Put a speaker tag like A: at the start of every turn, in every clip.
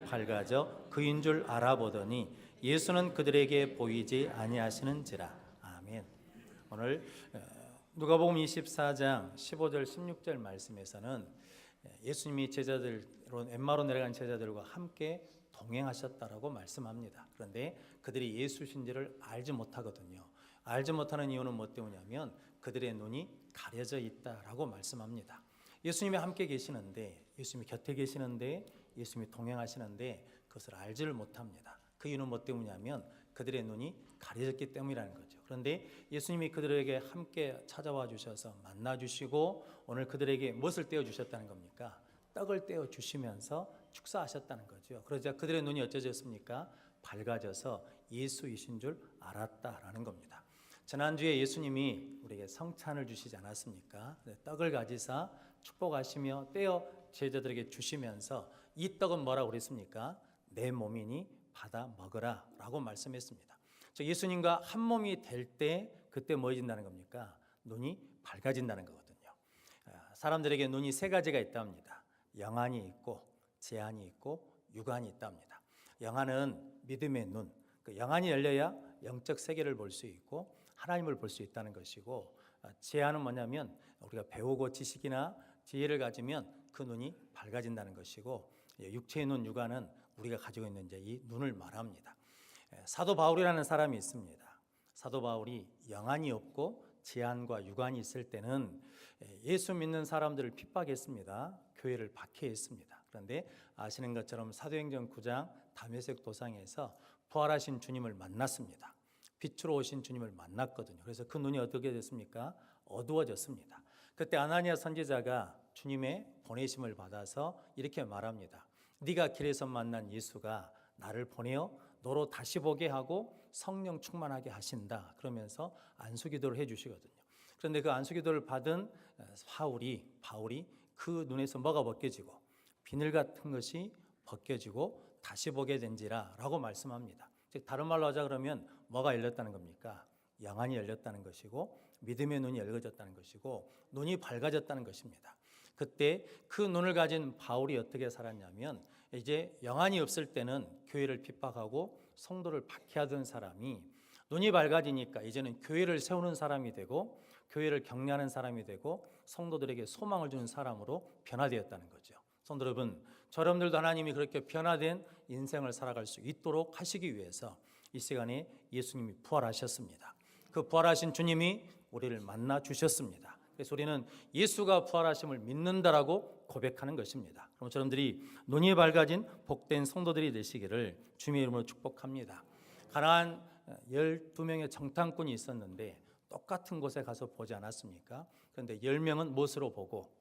A: 밝아져 그인 줄 알아보더니 예수는 그들에게 보이지 아니하시는지라. 아멘. 오늘 누가복음 24장 15절 16절 말씀에서는 예수님이 제자들로 엠마오로 내려간 제자들과 함께 동행하셨다라고 말씀합니다. 그런데 그들이 예수신지를 알지 못하거든요. 알지 못하는 이유는 뭐 때문이냐면 그들의 눈이 가려져 있다라고 말씀합니다. 예수님이 함께 계시는데, 예수님이 곁에 계시는데, 예수님이 동행하시는데 그것을 알지를 못합니다. 그 이유는 뭐 때문이냐면 그들의 눈이 가려졌기 때문이라는 거죠. 그런데 예수님이 그들에게 함께 찾아와 주셔서 만나 주시고 오늘 그들에게 무엇을 떼어 주셨다는 겁니까? 떡을 떼어 주시면서 축사하셨다는 거죠. 그러자 그들의 눈이 어쩌졌습니까? 밝아져서 예수이신 줄 알았다라는 겁니다. 지난주에 예수님이 우리에게 성찬을 주시지 않았습니까? 떡을 가지사 축복하시며 떼어 제자들에게 주시면서 이 떡은 뭐라고 그랬습니까? 내 몸이니 받아 먹으라 라고 말씀했습니다. 즉 예수님과 한 몸이 될 때 그때 뭐 해진다는 겁니까? 눈이 밝아진다는 거거든요. 사람들에게 눈이 세 가지가 있답니다. 영안이 있고 재안이 있고 육안이 있답니다. 영안은 믿음의 눈, 그 영안이 열려야 영적 세계를 볼 수 있고 하나님을 볼 수 있다는 것이고, 재안은 뭐냐면 우리가 배우고 지식이나 지혜를 가지면 그 눈이 밝아진다는 것이고, 육체의 눈, 육안은 우리가 가지고 있는 이제 이 눈을 말합니다. 사도 바울이라는 사람이 있습니다. 사도 바울이 영안이 없고 재안과 육안이 있을 때는 예수 믿는 사람들을 핍박했습니다. 교회를 박해했습니다. 그런데 아시는 것처럼 사도행전 9장 다메섹 도상에서 부활하신 주님을 만났습니다. 빛으로 오신 주님을 만났거든요. 그래서 그 눈이 어떻게 됐습니까? 어두워졌습니다. 그때 아나니아 선지자가 주님의 보내심을 받아서 이렇게 말합니다. 네가 길에서 만난 예수가 나를 보내어 너로 다시 보게 하고 성령 충만하게 하신다. 그러면서 안수기도를 해주시거든요. 그런데 그 안수기도를 받은 바울이 그 눈에서 뭐가 벗겨지고 비늘 같은 것이 벗겨지고 다시 보게 된지라 라고 말씀합니다. 즉 다른 말로 하자 그러면 뭐가 열렸다는 겁니까? 영안이 열렸다는 것이고 믿음의 눈이 열려졌다는 것이고 눈이 밝아졌다는 것입니다. 그때 그 눈을 가진 바울이 어떻게 살았냐면 이제 영안이 없을 때는 교회를 핍박하고 성도를 박해하던 사람이 눈이 밝아지니까 이제는 교회를 세우는 사람이 되고 교회를 격려하는 사람이 되고 성도들에게 소망을 주는 사람으로 변화되었다는 거죠. 성도 여러분, 여러분들도 하나님이 그렇게 변화된 인생을 살아갈 수 있도록 하시기 위해서 이 시간에 예수님이 부활하셨습니다. 그 부활하신 주님이 우리를 만나 주셨습니다. 그래서 우리는 예수가 부활하심을 믿는다라고 고백하는 것입니다. 그럼 여러분들이 눈이 밝아진 복된 성도들이 되시기를 주님의 이름으로 축복합니다. 가나안 12명의 정탐꾼이 있었는데 똑같은 곳에 가서 보지 않았습니까? 그런데 10명은 무엇으로 보고?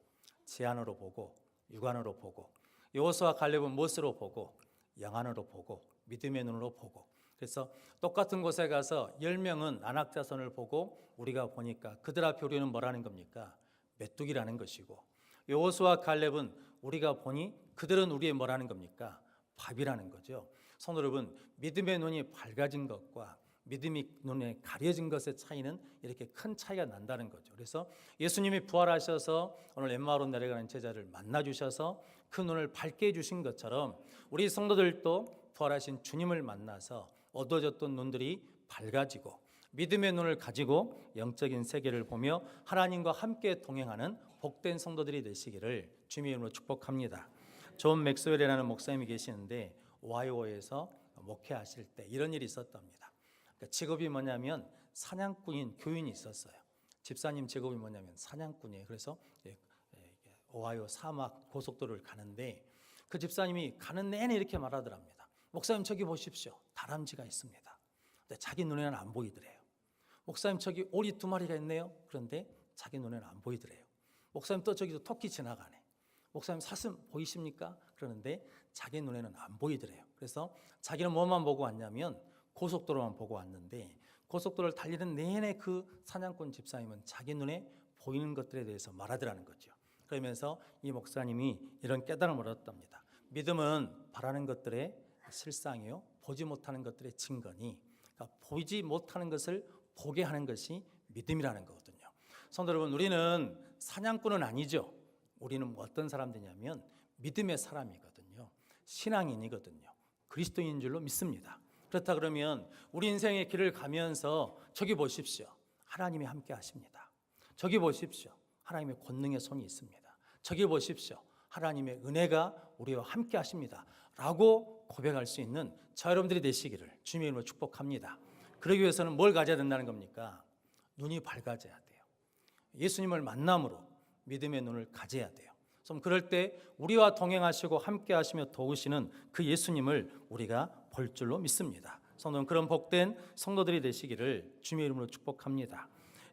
A: 재안으로 보고 육안으로 보고, 여호수아 갈렙은 무엇으로 보고? 영안으로 보고 믿음의 눈으로 보고. 그래서 똑같은 곳에 가서 10명은 안악자손을 보고 우리가 보니까 그들 앞에 우리는 뭐라는 겁니까? 메뚜기라는 것이고, 여호수아 갈렙은 우리가 보니 그들은 우리의 뭐라는 겁니까? 밥이라는 거죠. 성도 여러분, 믿음의 눈이 밝아진 것과 믿음이 눈에 가려진 것의 차이는 이렇게 큰 차이가 난다는 거죠. 그래서 예수님이 부활하셔서 오늘 엠마오로 내려가는 제자를 만나 주셔서 그 눈을 밝게 해주신 것처럼 우리 성도들도 부활하신 주님을 만나서 어두워졌던 눈들이 밝아지고 믿음의 눈을 가지고 영적인 세계를 보며 하나님과 함께 동행하는 복된 성도들이 되시기를 주님의 이름으로 축복합니다. 존 맥스웰이라는 목사님이 계시는데 오하이오에서 목회하실 때 이런 일이 있었답니다. 직업이 뭐냐면 사냥꾼인 교인이 있었어요. 집사님 직업이 뭐냐면 사냥꾼이에요. 그래서 오하이오 사막 고속도로를 가는데 그 집사님이 가는 내내 이렇게 말하더랍니다. 목사님 저기 보십시오. 다람쥐가 있습니다. 근데 자기 눈에는 안 보이더래요. 목사님 저기 오리 2마리가 있네요. 그런데 자기 눈에는 안 보이더래요. 목사님 또 저기도 토끼 지나가네. 목사님 사슴 보이십니까? 그러는데 자기 눈에는 안 보이더래요. 그래서 자기는 뭐만 보고 왔냐면 고속도로만 보고 왔는데 고속도로를 달리는 내내 그 사냥꾼 집사님은 자기 눈에 보이는 것들에 대해서 말하더라는 거죠. 그러면서 이 목사님이 이런 깨달음을 얻었답니다. 믿음은 바라는 것들의 실상이요 보지 못하는 것들의 증거니, 그러니까 보이지 못하는 것을 보게 하는 것이 믿음이라는 거거든요. 성도 여러분, 우리는 사냥꾼은 아니죠. 우리는 어떤 사람들이냐면 믿음의 사람이거든요. 신앙인이거든요. 그리스도인인 줄로 믿습니다. 그렇다 그러면 우리 인생의 길을 가면서 저기 보십시오. 하나님이 함께 하십니다. 저기 보십시오. 하나님의 권능의 손이 있습니다. 저기 보십시오. 하나님의 은혜가 우리와 함께 하십니다. 라고 고백할 수 있는 저 여러분들이 되시기를 주님의 이름으로 축복합니다. 그러기 위해서는 뭘 가져야 된다는 겁니까? 눈이 밝아져야 돼요. 예수님을 만남으로 믿음의 눈을 가져야 돼요. 그럴 때 우리와 동행하시고 함께 하시며 도우시는 그 예수님을 우리가 볼 줄로 믿습니다. 성도는 그런 복된 성도들이 되시기를 주님의 이름으로 축복합니다.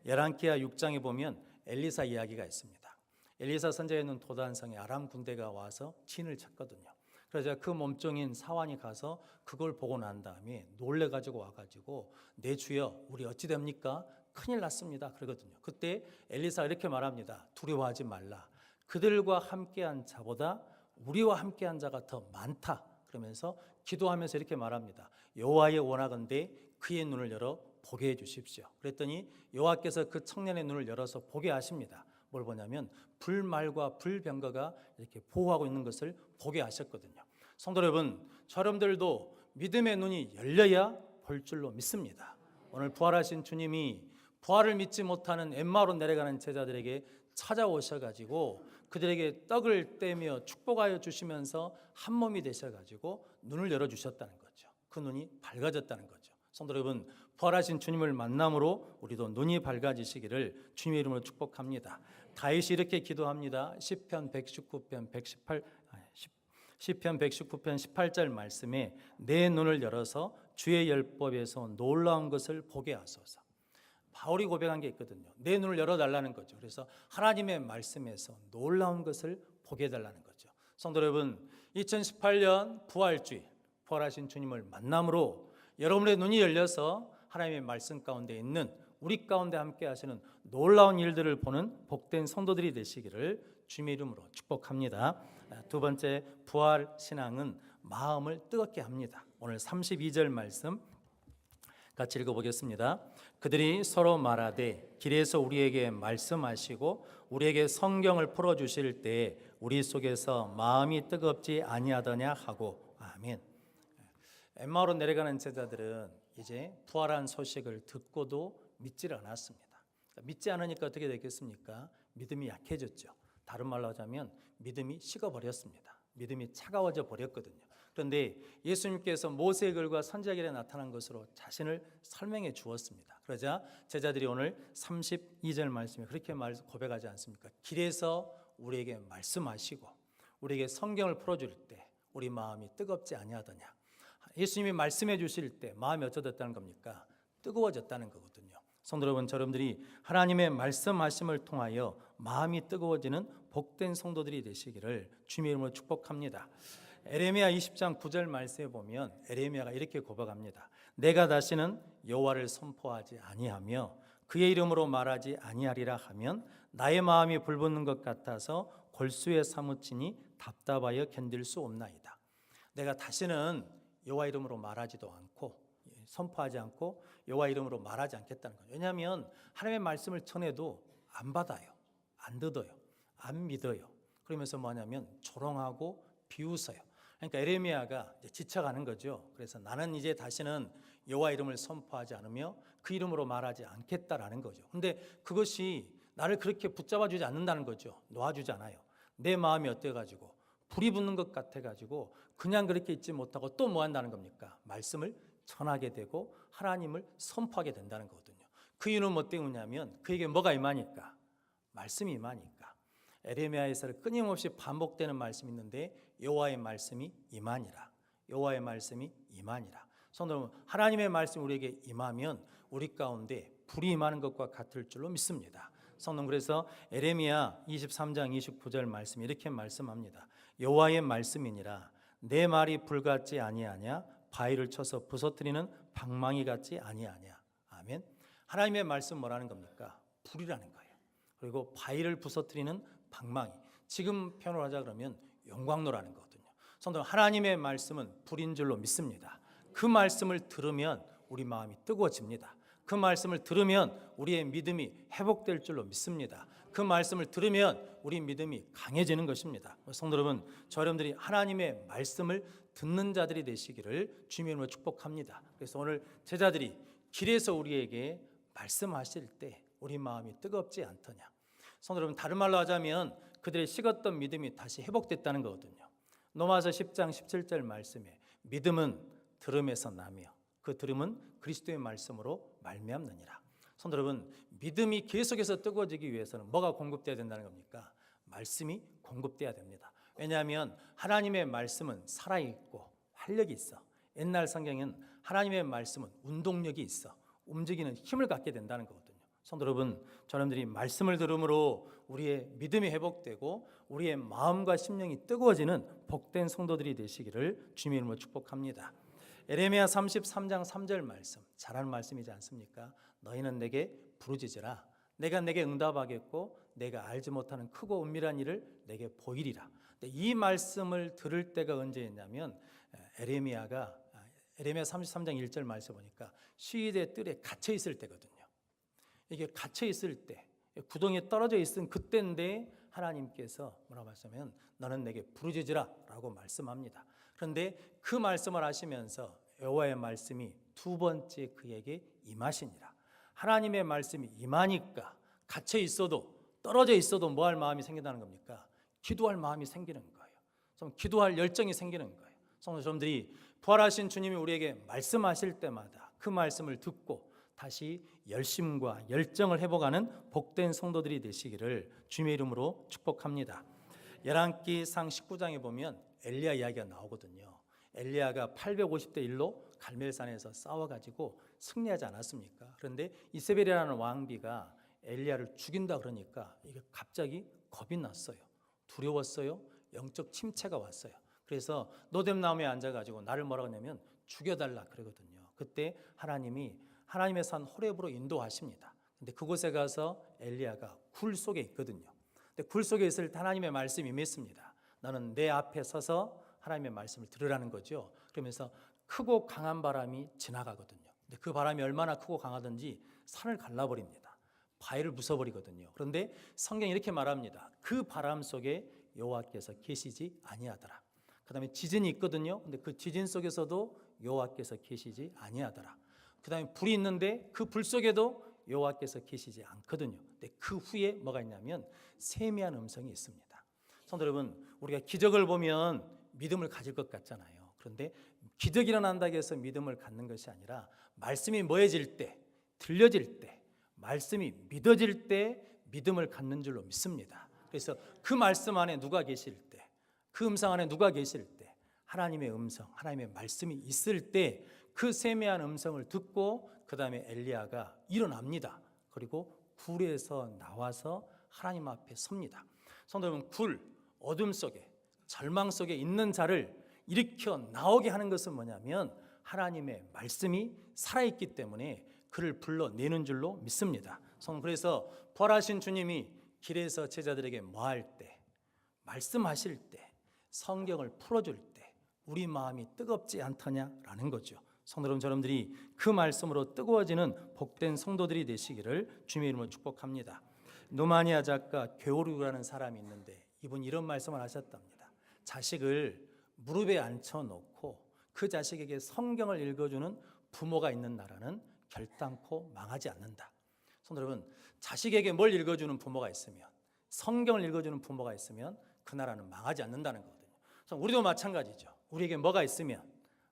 A: 열왕기하 6장에 보면 엘리사 이야기가 있습니다. 엘리사 선지자에 있는 도단성에 아람 군대가 와서 진을 쳤거든요. 그래서 그 몸종인 사환이 가서 그걸 보고 난 다음에 놀래가지고 와가지고 내 주여 우리 어찌 됩니까? 큰일 났습니다. 그러거든요. 그때 엘리사가 이렇게 말합니다. 두려워하지 말라. 그들과 함께한 자보다 우리와 함께한 자가 더 많다. 그러면서 기도하면서 이렇게 말합니다. 여호와의 원하건대 그의 눈을 열어 보게 해 주십시오. 그랬더니 여호와께서 그 청년의 눈을 열어서 보게 하십니다. 뭘 보냐면 불말과 불병거가 이렇게 보호하고 있는 것을 보게 하셨거든요. 성도 여러분, 여러분들도 믿음의 눈이 열려야 볼 줄로 믿습니다. 오늘 부활하신 주님이 부활을 믿지 못하는 엠마오로 내려가는 제자들에게 찾아오셔가지고 그들에게 떡을 떼며 축복하여 주시면서 한 몸이 되셔가지고 눈을 열어주셨다는 거죠. 그 눈이 밝아졌다는 거죠. 성도 여러분, 부활하신 주님을 만남으로 우리도 눈이 밝아지시기를 주님의 이름으로 축복합니다. 다윗이 이렇게 기도합니다. 시편 119편 18절 말씀에 내 눈을 열어서 주의 율법에서 놀라운 것을 보게 하소서. 바울이 고백한 게 있거든요. 내 눈을 열어달라는 거죠. 그래서 하나님의 말씀에서 놀라운 것을 보게 해달라는 거죠. 성도 여러분, 2018년 부활주일, 부활하신 주님을 만남으로 여러분의 눈이 열려서 하나님의 말씀 가운데 있는 우리 가운데 함께 하시는 놀라운 일들을 보는 복된 성도들이 되시기를 주님의 이름으로 축복합니다. 두 번째, 부활 신앙은 마음을 뜨겁게 합니다. 오늘 32절 말씀 같이 읽어보겠습니다. 그들이 서로 말하되 길에서 우리에게 말씀하시고 우리에게 성경을 풀어주실 때 우리 속에서 마음이 뜨겁지 아니하더냐 하고. 아멘. 엠마오로 내려가는 제자들은 이제 부활한 소식을 듣고도 믿지를 않았습니다. 믿지 않으니까 어떻게 되겠습니까? 믿음이 약해졌죠. 다른 말로 하자면 믿음이 식어버렸습니다. 믿음이 차가워져 버렸거든요. 그런데 예수님께서 모세의 글과 선지자 글에 나타난 것으로 자신을 설명해 주었습니다. 그러자 제자들이 오늘 32절 말씀에 그렇게 고백하지 않습니까? 길에서 우리에게 말씀하시고 우리에게 성경을 풀어줄 때 우리 마음이 뜨겁지 아니하더냐. 예수님이 말씀해 주실 때 마음이 어쩌졌다는 겁니까? 뜨거워졌다는 거거든요. 성도 여러분, 여러분들이 하나님의 말씀하심을 통하여 마음이 뜨거워지는 복된 성도들이 되시기를 주님의 이름으로 축복합니다. 에레미야 20장 9절 말씀에 보면 에레미야가 이렇게 고백합니다. 내가 다시는 여호와를 선포하지 아니하며 그의 이름으로 말하지 아니하리라 하면 나의 마음이 불붙는 것 같아서 골수에 사무치니 답답하여 견딜 수 없나이다. 내가 다시는 여호와 이름으로 말하지도 않고 선포하지 않고 여호와 이름으로 말하지 않겠다는 거예요. 왜냐하면 하나님의 말씀을 전해도 안 받아요, 안 듣어요, 안 믿어요. 그러면서 뭐냐면 조롱하고 비웃어요. 그러니까 에레미야가 이제 지쳐가는 거죠. 그래서 나는 이제 다시는 여호와 이름을 선포하지 않으며 그 이름으로 말하지 않겠다라는 거죠. 근데 그것이 나를 그렇게 붙잡아주지 않는다는 거죠. 놓아주지 않아요. 내 마음이 어때가지고 불이 붙는 것 같아가지고 그냥 그렇게 있지 못하고 또 뭐 한다는 겁니까? 말씀을 전하게 되고 하나님을 선포하게 된다는 거거든요. 그 이유는 뭐 때문이냐면 그에게 뭐가 임하니까? 말씀이 임하니까. 에레미야에서 끊임없이 반복되는 말씀이 있는데 여호와의 말씀이 임하니라. 여호와의 말씀이 임하니라. 성도 여러분, 하나님의 말씀이 우리에게 임하면 우리 가운데 불이 임하는 것과 같을 줄로 믿습니다. 성도, 그래서 에레미야 23장 29절 말씀 이렇게 말씀합니다. 여호와의 말씀이니라. 내 말이 불 같지 아니하냐? 바위를 쳐서 부서뜨리는 방망이 같지 아니하냐? 아멘. 하나님의 말씀 뭐라는 겁니까? 불이라는 거예요. 그리고 바위를 부서뜨리는 방망이. 지금 표현을 하자 그러면 용광로라는 거거든요. 성도, 하나님의 말씀은 불인 줄로 믿습니다. 그 말씀을 들으면 우리 마음이 뜨거워집니다. 그 말씀을 들으면 우리의 믿음이 회복될 줄로 믿습니다. 그 말씀을 들으면 우리 믿음이 강해지는 것입니다. 성도 여러분, 저 여러분들이 하나님의 말씀을 듣는 자들이 되시기를 주님의 이름으로 축복합니다. 그래서 오늘 제자들이 길에서 우리에게 말씀하실 때 우리 마음이 뜨겁지 않더냐. 성도 여러분, 다른 말로 하자면 그들의 식었던 믿음이 다시 회복됐다는 거거든요. 로마서 10장 17절 말씀에 믿음은 들음에서 나며 그 들음은 그리스도의 말씀으로 말미암느니라. 성도 여러분, 믿음이 계속해서 뜨거워지기 위해서는 뭐가 공급돼야 된다는 겁니까? 말씀이 공급돼야 됩니다. 왜냐하면 하나님의 말씀은 살아있고 활력이 있어. 옛날 성경에는 하나님의 말씀은 운동력이 있어. 움직이는 힘을 갖게 된다는 거거든요. 성도 여러분, 저놈들이 말씀을 들음으로 우리의 믿음이 회복되고 우리의 마음과 심령이 뜨거워지는 복된 성도들이 되시기를 주님의 이름으로 축복합니다. 에레미야 33장 3절 말씀, 잘하는 말씀이지 않습니까? 너희는 내게 부르짖으라. 내가 내게 응답하겠고 내가 알지 못하는 크고 은밀한 일을 내게 보이리라. 이 말씀을 들을 때가 언제였냐면 에레미야 33장 1절 말씀 보니까 시위대 뜰에 갇혀 있을 때거든요. 이게 갇혀 있을 때, 구덩이에 떨어져 있은 그때인데 하나님께서 뭐라고 말씀하면 너는 내게 부르짖으라 라고 말씀합니다. 그런데 그 말씀을 하시면서 여호와의 말씀이 두 번째 그에게 임하시니라. 하나님의 말씀이 임하니까 갇혀 있어도 떨어져 있어도 뭐 할 마음이 생긴다는 겁니까? 기도할 마음이 생기는 거예요. 기도할 열정이 생기는 거예요. 성도 여러분들이 부활하신 주님이 우리에게 말씀하실 때마다 그 말씀을 듣고 다시 열심과 열정을 회복하는 복된 성도들이 되시기를 주님의 이름으로 축복합니다. 열왕기상 19장에 보면 엘리야 이야기가 나오거든요. 엘리야가 850대 1로 갈멜산에서 싸워가지고 승리하지 않았습니까? 그런데 이세벨이라는 왕비가 엘리야를 죽인다 그러니까 이게 갑자기 겁이 났어요. 두려웠어요. 영적 침체가 왔어요. 그래서 노뎀나무에 앉아가지고 나를 뭐라고 하냐면 죽여달라 그러거든요. 그때 하나님이 하나님의 산 호렙으로 인도하십니다. 근데 그곳에 가서 엘리야가 굴 속에 있거든요. 근데 굴 속에 있을 때 하나님의 말씀이 임했습니다. 너는 내 앞에 서서 하나님의 말씀을 들으라는 거죠. 그러면서 크고 강한 바람이 지나가거든요. 근데 그 바람이 얼마나 크고 강하든지 산을 갈라버립니다. 바위를 부숴버리거든요. 그런데 성경이 이렇게 말합니다. 그 바람 속에 여호와께서 계시지 아니하더라. 그 다음에 지진이 있거든요. 근데 그 지진 속에서도 여호와께서 계시지 아니하더라. 그 다음에 불이 있는데 그 불 속에도 여호와께서 계시지 않거든요. 근데 그 후에 뭐가 있냐면 세미한 음성이 있습니다. 성도 여러분, 우리가 기적을 보면 믿음을 가질 것 같잖아요. 그런데 기적이 일어난다고 해서 믿음을 갖는 것이 아니라 말씀이 뭐해질 때, 들려질 때, 말씀이 믿어질 때 믿음을 갖는 줄로 믿습니다. 그래서 그 말씀 안에 누가 계실 때, 그 음성 안에 누가 계실 때, 하나님의 음성, 하나님의 말씀이 있을 때 그 세미한 음성을 듣고 그 다음에 엘리야가 일어납니다. 그리고 굴에서 나와서 하나님 앞에 섭니다. 성도 여러분, 굴, 어둠 속에, 절망 속에 있는 자를 일으켜 나오게 하는 것은 뭐냐면 하나님의 말씀이 살아있기 때문에 그를 불러내는 줄로 믿습니다. 그래서 부활하신 주님이 길에서 제자들에게 뭐할 때, 말씀하실 때, 성경을 풀어줄 때 우리 마음이 뜨겁지 않더냐라는 거죠. 성도 여러분, 여러분들이 그 말씀으로 뜨거워지는 복된 성도들이 되시기를 주님의 이름으로 축복합니다. 노마니아 작가 게오르그라는 사람이 있는데 이분 이런 말씀을 하셨답니다. 자식을 무릎에 앉혀놓고 그 자식에게 성경을 읽어주는 부모가 있는 나라는 결단코 망하지 않는다. 성도 여러분, 자식에게 뭘 읽어주는 부모가 있으면, 성경을 읽어주는 부모가 있으면 그 나라는 망하지 않는다는 거거든요. 우리도 마찬가지죠. 우리에게 뭐가 있으면,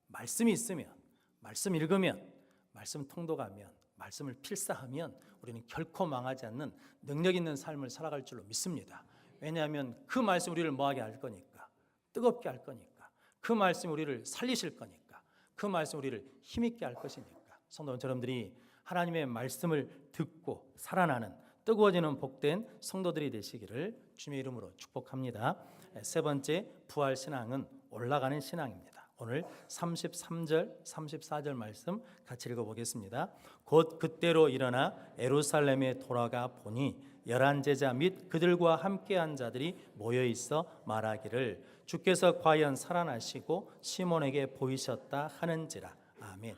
A: 말씀이 있으면, 말씀 읽으면, 말씀 통독하면, 말씀을 필사하면 우리는 결코 망하지 않는 능력 있는 삶을 살아갈 줄로 믿습니다. 왜냐하면 그 말씀 우리를 뭐하게 할 거니까, 뜨겁게 할 거니까, 그 말씀 우리를 살리실 거니까, 그 말씀 우리를 힘있게 할 것이니까. 성도 여러분들이 하나님의 말씀을 듣고 살아나는 뜨거워지는 복된 성도들이 되시기를 주님의 이름으로 축복합니다. 세 번째, 부활 신앙은 올라가는 신앙입니다. 오늘 33절, 34절 말씀 같이 읽어보겠습니다. 곧 그때로 일어나 예루살렘에 돌아가 보니 11제자 및 그들과 함께한 자들이 모여있어 말하기를 주께서 과연 살아나시고 시몬에게 보이셨다 하는지라. 아멘.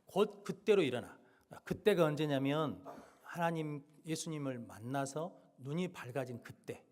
A: 곧 그때로 일어나. 그때가 언제냐면 하나님 예수님을 만나서 눈이 밝아진 그때,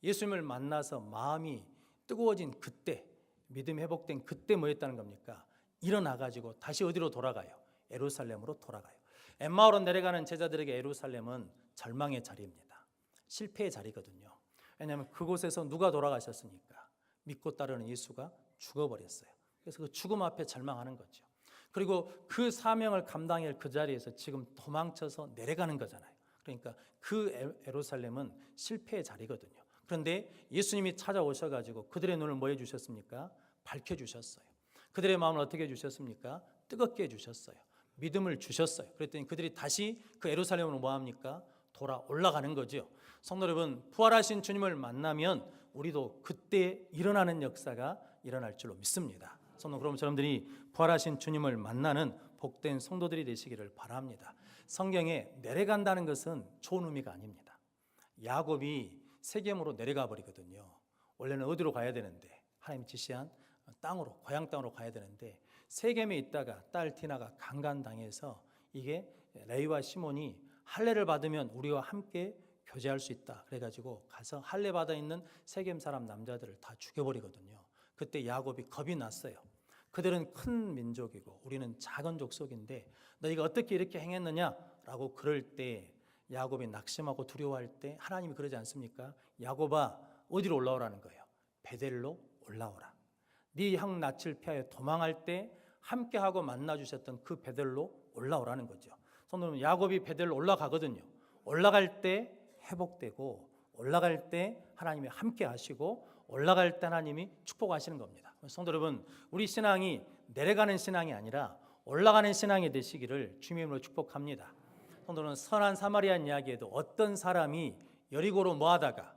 A: 예수님을 만나서 마음이 뜨거워진 그때, 믿음이 회복된 그때 뭐 했다는 겁니까? 일어나가지고 다시 어디로 돌아가요? 예루살렘으로 돌아가요. 엠마오로 내려가는 제자들에게 예루살렘은 절망의 자리입니다. 실패의 자리거든요. 왜냐하면 그곳에서 누가 돌아가셨으니까? 믿고 따르는 예수가 죽어버렸어요. 그래서 그 죽음 앞에 절망하는 거죠. 그리고 그 사명을 감당해야 할 그 자리에서 지금 도망쳐서 내려가는 거잖아요. 그러니까 그 예루살렘은 실패의 자리거든요. 그런데 예수님이 찾아오셔가지고 그들의 눈을 뭐 해주셨습니까? 밝혀주셨어요. 그들의 마음을 어떻게 해주셨습니까? 뜨겁게 해주셨어요. 믿음을 주셨어요. 그랬더니 그들이 다시 그 예루살렘으로 뭐합니까? 돌아 올라가는 거죠. 성도 여러분, 부활하신 주님을 만나면 우리도 그때 일어나는 역사가 일어날 줄로 믿습니다. 성도, 그럼 여러분들이 부활하신 주님을 만나는 복된 성도들이 되시기를 바랍니다. 성경에 내려간다는 것은 좋은 의미가 아닙니다. 야곱이 세겜으로 내려가 버리거든요. 원래는 어디로 가야 되는데, 하나님이 지시한 땅으로, 고향 땅으로 가야 되는데 세겜에 있다가 딸 디나가 강간당해서 이게 레위와 시몬이 할례를 받으면 우리와 함께 교제할 수 있다. 그래가지고 가서 할례 받아 있는 세겜 사람 남자들을 다 죽여버리거든요. 그때 야곱이 겁이 났어요. 그들은 큰 민족이고 우리는 작은 족속인데 너희가 어떻게 이렇게 행했느냐라고 그럴 때 야곱이 낙심하고 두려워할 때 하나님이 그러지 않습니까? 야곱아, 어디로 올라오라는 거예요? 베델로 올라오라. 네 형 낯을 피하여 도망할 때 함께하고 만나주셨던 그 베델로 올라오라는 거죠. 성도는 야곱이 베델로 올라가거든요. 올라갈 때 회복되고 올라갈 때 하나님이 함께 하시고 올라갈 때 하나님이 축복하시는 겁니다. 성도 여러분, 우리 신앙이 내려가는 신앙이 아니라 올라가는 신앙이 되시기를 주님으로 축복합니다. 성도는 선한 사마리안 이야기에도 어떤 사람이 여리고로 뭐하다가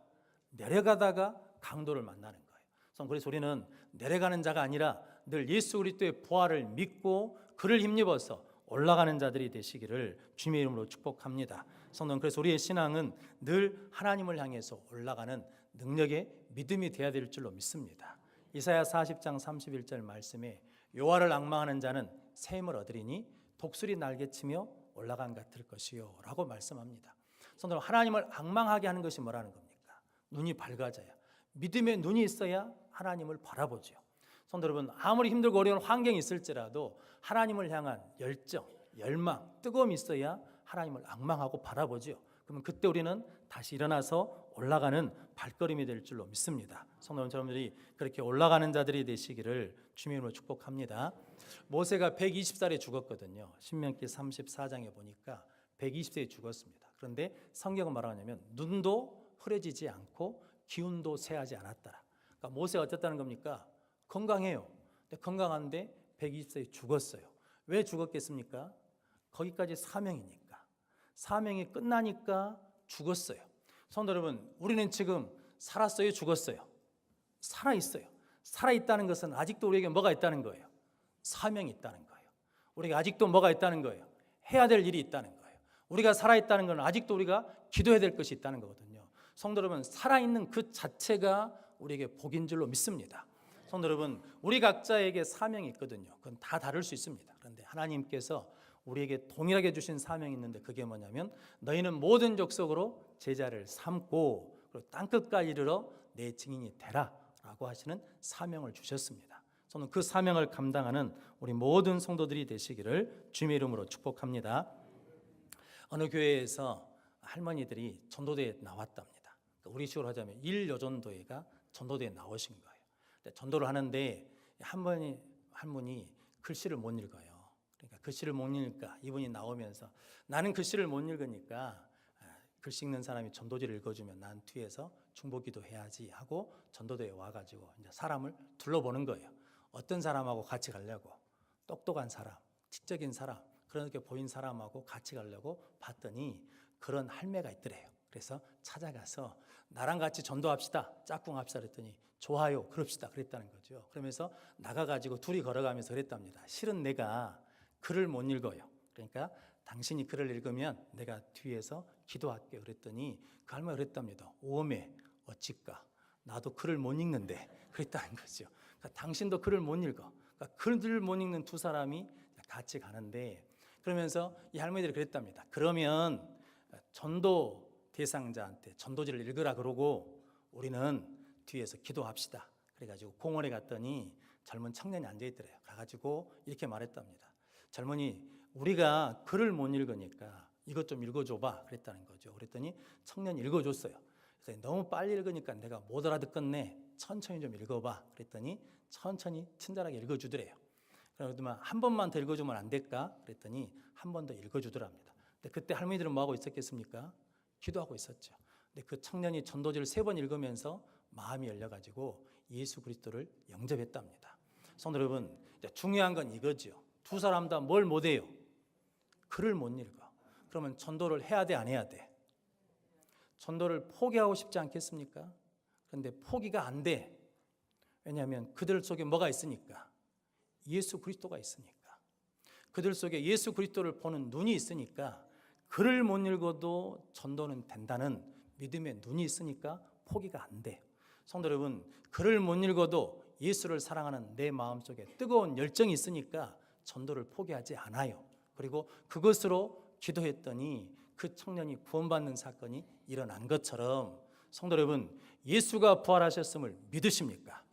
A: 내려가다가 강도를 만나는 거예요. 그래서 우리는 내려가는 자가 아니라 늘 예수 그리스도의 부활을 믿고 그를 힘입어서 올라가는 자들이 되시기를 주님의 이름으로 축복합니다. 성도는 그래서 우리의 신앙은 늘 하나님을 향해서 올라가는 능력의 믿음이 되어야 될 줄로 믿습니다. 이사야 40장 31절 말씀에 여호와를 앙망하는 자는 새 힘을 얻으리니 독수리 날개치며 올라간 같을 것이요 라고 말씀합니다. 성도는 하나님을 앙망하게 하는 것이 뭐라는 겁니까? 눈이 밝아져야, 믿음의 눈이 있어야 하나님을 바라보죠. 성도 여러분, 아무리 힘들고 어려운 환경이 있을지라도 하나님을 향한 열정, 열망, 뜨거움이 있어야 하나님을 앙망하고 바라보죠. 그러면 그때 우리는 다시 일어나서 올라가는 발걸음이 될 줄로 믿습니다. 성도 여러분들이 그렇게 올라가는 자들이 되시기를 주님으로 축복합니다. 모세가 120살에 죽었거든요. 신명기 34장에 보니까 120세에 죽었습니다. 그런데 성경은 말하냐면 눈도 흐려지지 않고 기운도 쇠하지 않았더라. 그러니까 모세가 어땠다는 겁니까? 건강해요. 근데 건강한데 120세에 죽었어요. 왜 죽었겠습니까? 거기까지 사명이니까. 사명이 끝나니까 죽었어요. 성도 여러분, 우리는 지금 살았어요, 죽었어요? 살아있어요. 살아있다는 것은 아직도 우리에게 뭐가 있다는 거예요? 사명이 있다는 거예요. 우리가 아직도 뭐가 있다는 거예요? 해야 될 일이 있다는 거예요. 우리가 살아있다는 건 아직도 우리가 기도해야 될 것이 있다는 거거든요. 성도 여러분, 살아있는 그 자체가 우리에게 복인 줄로 믿습니다. 성도 여러분, 우리 각자에게 사명이 있거든요. 그건 다 다를 수 있습니다. 그런데 하나님께서 우리에게 동일하게 주신 사명이 있는데 그게 뭐냐면 너희는 모든 족속으로 제자를 삼고 그리고 땅끝까지 이르러 내 증인이 되라 라고 하시는 사명을 주셨습니다. 저는 그 사명을 감당하는 우리 모든 성도들이 되시기를 주님의 이름으로 축복합니다. 어느 교회에서 할머니들이 전도대에 나왔답니다. 그러니까 우리 식으로 하자면 일여전도회가 전도대에 나오신 거예요. 전도를 하는데 할머니 글씨를 못 읽어요. 그러니까 글씨를 못 읽으니까 이분이 나오면서 나는 글씨를 못 읽으니까 글씨 읽는 사람이 전도지를 읽어주면 난 뒤에서 중보기도 해야지 하고 전도대에 와가지고 이제 사람을 둘러보는 거예요. 어떤 사람하고 같이 가려고? 똑똑한 사람, 지적인 사람, 그렇게 보인 사람하고 같이 가려고 봤더니 그런 할매가 있더래요. 그래서 찾아가서 나랑 같이 전도합시다, 짝꿍합시다 그랬더니 좋아요, 그럽시다 그랬다는 거죠. 그러면서 나가가지고 둘이 걸어가면서 그랬답니다. 실은 내가 글을 못 읽어요. 그러니까 당신이 글을 읽으면 내가 뒤에서 기도할게요. 그랬더니 그 할머니가 그랬답니다. 오메 어찌까 나도 글을 못 읽는데 그랬다는 거죠. 그러니까 당신도 글을 못 읽어. 그러니까 글을 못 읽는 두 사람이 같이 가는데 그러면서 이 할머니들이 그랬답니다. 그러면 전도 대상자한테 전도지를 읽으라 그러고 우리는 뒤에서 기도합시다. 그래가지고 공원에 갔더니 젊은 청년이 앉아있더래요. 가가지고 이렇게 말했답니다. 젊은이, 우리가 글을 못 읽으니까 이것 좀 읽어줘봐 그랬다는 거죠. 그랬더니 청년이 읽어줬어요. 그래서 너무 빨리 읽으니까 내가 못 알아듣겠네, 천천히 좀 읽어봐 그랬더니 천천히 친절하게 읽어주더래요. 그러더만 한 번만 더 읽어주면 안 될까 그랬더니 한 번 더 읽어주더랍니다. 근데 그때 할머니들은 뭐하고 있었겠습니까? 기도하고 있었죠. 근데 그 청년이 전도지를 3번 읽으면서 마음이 열려가지고 예수 그리스도를 영접했답니다. 성도 여러분, 중요한 건 이거죠. 두 사람 다 뭘 못해요? 글을 못 읽어. 그러면 전도를 해야 돼, 안 해야 돼? 전도를 포기하고 싶지 않겠습니까? 그런데 포기가 안 돼. 왜냐하면 그들 속에 뭐가 있으니까? 예수 그리스도가 있으니까. 그들 속에 예수 그리스도를 보는 눈이 있으니까 글을 못 읽어도 전도는 된다는 믿음의 눈이 있으니까 포기가 안 돼요. 성도 여러분, 글을 못 읽어도 예수를 사랑하는 내 마음속에 뜨거운 열정이 있으니까 전도를 포기하지 않아요. 그리고 그것으로 기도했더니 그 청년이 구원받는 사건이 일어난 것처럼 성도 여러분, 예수가 부활하셨음을 믿으십니까?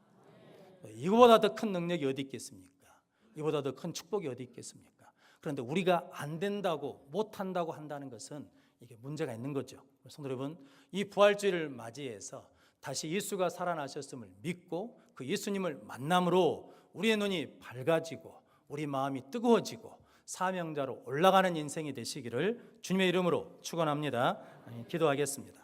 A: 이거보다 더 큰 능력이 어디 있겠습니까? 이보다 더 큰 축복이 어디 있겠습니까? 그런데 우리가 안 된다고, 못한다고 한다는 것은 이게 문제가 있는 거죠. 성도 여러분, 이 부활주의를 맞이해서 다시 예수가 살아나셨음을 믿고 그 예수님을 만남으로 우리의 눈이 밝아지고 우리 마음이 뜨거워지고 사명자로 올라가는 인생이 되시기를 주님의 이름으로 축원합니다. 기도하겠습니다.